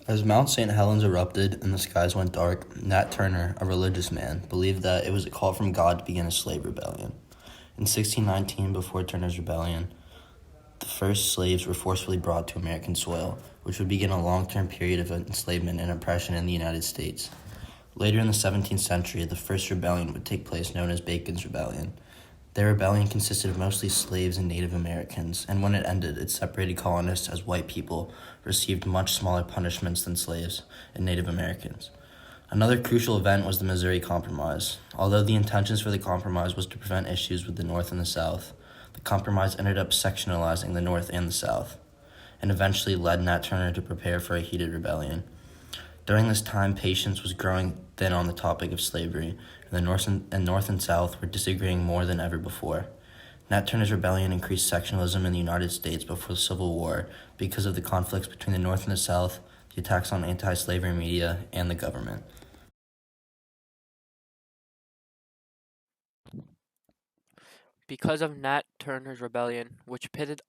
As Mount St. Helens erupted and the skies went dark, Nat Turner, a religious man, believed that it was a call from God to begin a slave rebellion. In 1619, before Turner's rebellion, the first slaves were forcefully brought to American soil, which would begin a long-term period of enslavement and oppression in the United States. Later in the 17th century, the first rebellion would take place, known as Bacon's Rebellion. Their rebellion consisted of mostly slaves and Native Americans, and when it ended, it separated colonists as white people received much smaller punishments than slaves and Native Americans. Another crucial event was the Missouri Compromise. Although the intentions for the compromise was to prevent issues with the North and the South, the compromise ended up sectionalizing the North and the South, and eventually led Nat Turner to prepare for a heated rebellion. During this time, patience was growing thin on the topic of slavery, and the North and South were disagreeing more than ever before. Nat Turner's rebellion increased sectionalism in the United States before the Civil War because of the conflicts between the North and the South, the attacks on anti-slavery media, and the government. Because of Nat Turner's rebellion, which pitted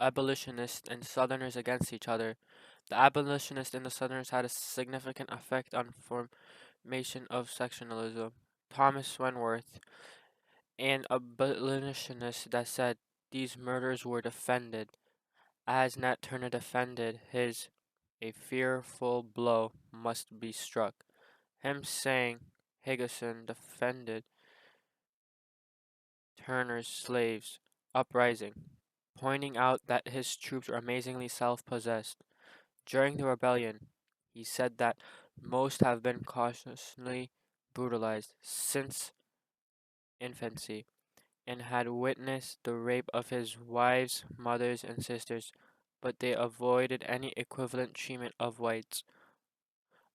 abolitionists and Southerners against each other, the abolitionists and the Southerners had a significant effect on formation of sectionalism. Thomas Wentworth, an abolitionist, that said these murders were defended, as Nat Turner defended his, a fearful blow must be struck. Him saying Higginson defended Turner's slaves uprising, pointing out that his troops were amazingly self-possessed. During the rebellion, he said that most have been cautiously brutalized since infancy, and had witnessed the rape of his wives, mothers, and sisters, but they avoided any equivalent treatment of whites.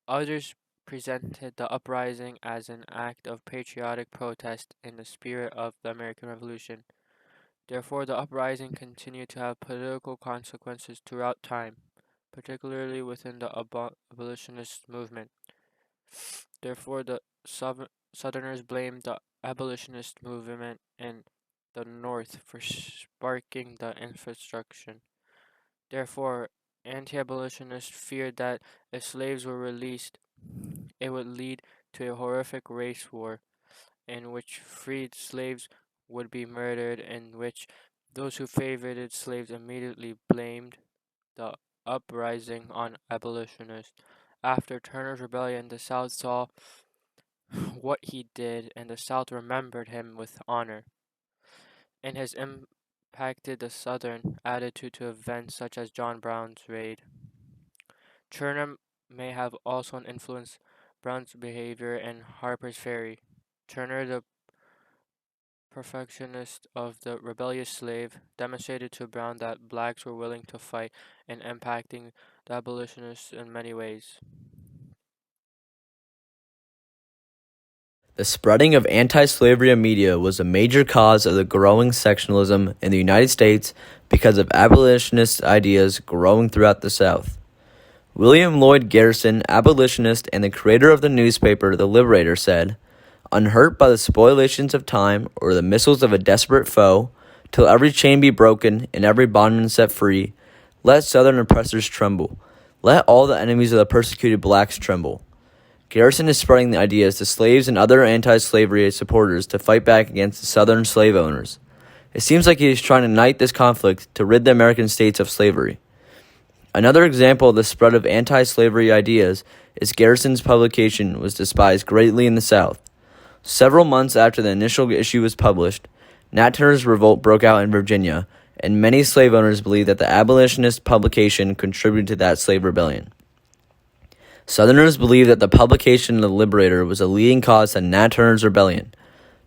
Others presented the uprising as an act of patriotic protest in the spirit of the American Revolution. Therefore, the uprising continued to have political consequences throughout time, particularly within the abolitionist movement. Therefore, the Southerners blamed the abolitionist movement in the North for sparking the insurrection. Therefore, anti-abolitionists feared that if slaves were released, it would lead to a horrific race war in which freed slaves would be murdered, in which those who favored slaves immediately blamed the uprising on abolitionists. After Turner's rebellion, the South saw what he did, and the South remembered him with honor, and has impacted the Southern attitude to events such as John Brown's raid. Turner may have also influenced Brown's behavior in Harper's Ferry. Turner, the perfectionist of the rebellious slave, demonstrated to Brown that blacks were willing to fight and impacting the abolitionists in many ways. The spreading of anti-slavery media was a major cause of the growing sectionalism in the United States because of abolitionist ideas growing throughout the South. William Lloyd Garrison, abolitionist and the creator of the newspaper The Liberator, said, "Unhurt by the spoliations of time or the missiles of a desperate foe, till every chain be broken and every bondman set free, let Southern oppressors tremble. Let all the enemies of the persecuted blacks tremble." Garrison is spreading the ideas to slaves and other anti-slavery supporters to fight back against the Southern slave owners. It seems like he is trying to ignite this conflict to rid the American states of slavery. Another example of the spread of anti-slavery ideas is Garrison's publication was despised greatly in the South. Several months after the initial issue was published, Nat Turner's revolt broke out in Virginia, and many slave owners believed that the abolitionist publication contributed to that slave rebellion. Southerners believed that the publication of The Liberator was a leading cause to Nat Turner's rebellion.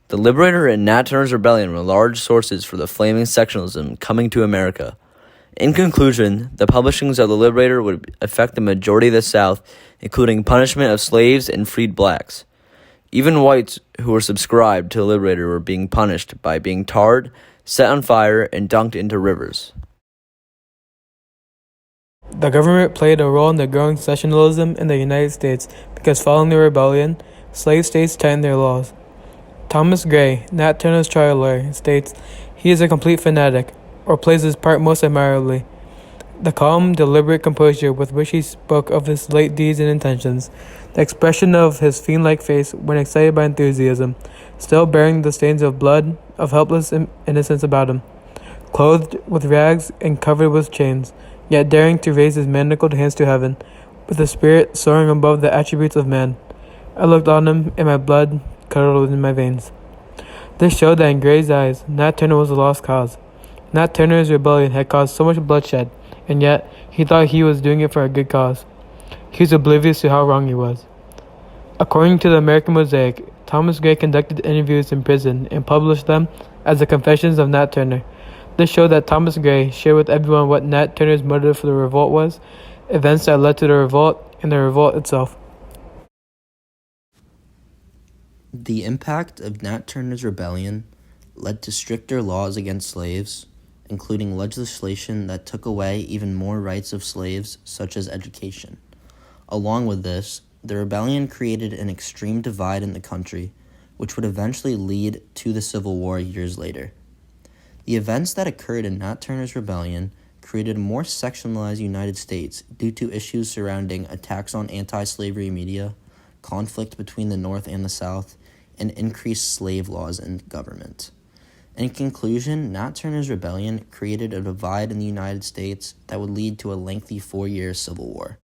The Liberator and Nat Turner's rebellion were large sources for the flaming sectionalism coming to America. In conclusion, the publishings of The Liberator would affect the majority of the South, including punishment of slaves and freed blacks. Even whites who were subscribed to The Liberator were being punished by being tarred, set on fire, and dunked into rivers. The government played a role in the growing sectionalism in the United States because following the rebellion, slave states tightened their laws. Thomas Gray, Nat Turner's trial lawyer, states he is a complete fanatic, or plays his part most admirably. The calm, deliberate composure with which he spoke of his late deeds and intentions, the expression of his fiend-like face when excited by enthusiasm, still bearing the stains of blood, of helpless innocence about him, clothed with rags and covered with chains, yet daring to raise his manacled hands to heaven, with a spirit soaring above the attributes of man. I looked on him, and my blood curdled in my veins. This showed that in Gray's eyes, Nat Turner was a lost cause. Nat Turner's rebellion had caused so much bloodshed, and yet he thought he was doing it for a good cause. He was oblivious to how wrong he was. According to the American Mosaic, Thomas Gray conducted interviews in prison and published them as the Confessions of Nat Turner. This showed that Thomas Gray shared with everyone what Nat Turner's motive for the revolt was, events that led to the revolt, and the revolt itself. The impact of Nat Turner's rebellion led to stricter laws against slaves, including legislation that took away even more rights of slaves, such as education. Along with this, the rebellion created an extreme divide in the country, which would eventually lead to the Civil War years later. The events that occurred in Nat Turner's rebellion created a more sectionalized United States due to issues surrounding attacks on anti-slavery media, conflict between the North and the South, and increased slave laws in government. In conclusion, Nat Turner's rebellion created a divide in the United States that would lead to a lengthy 4-year Civil War.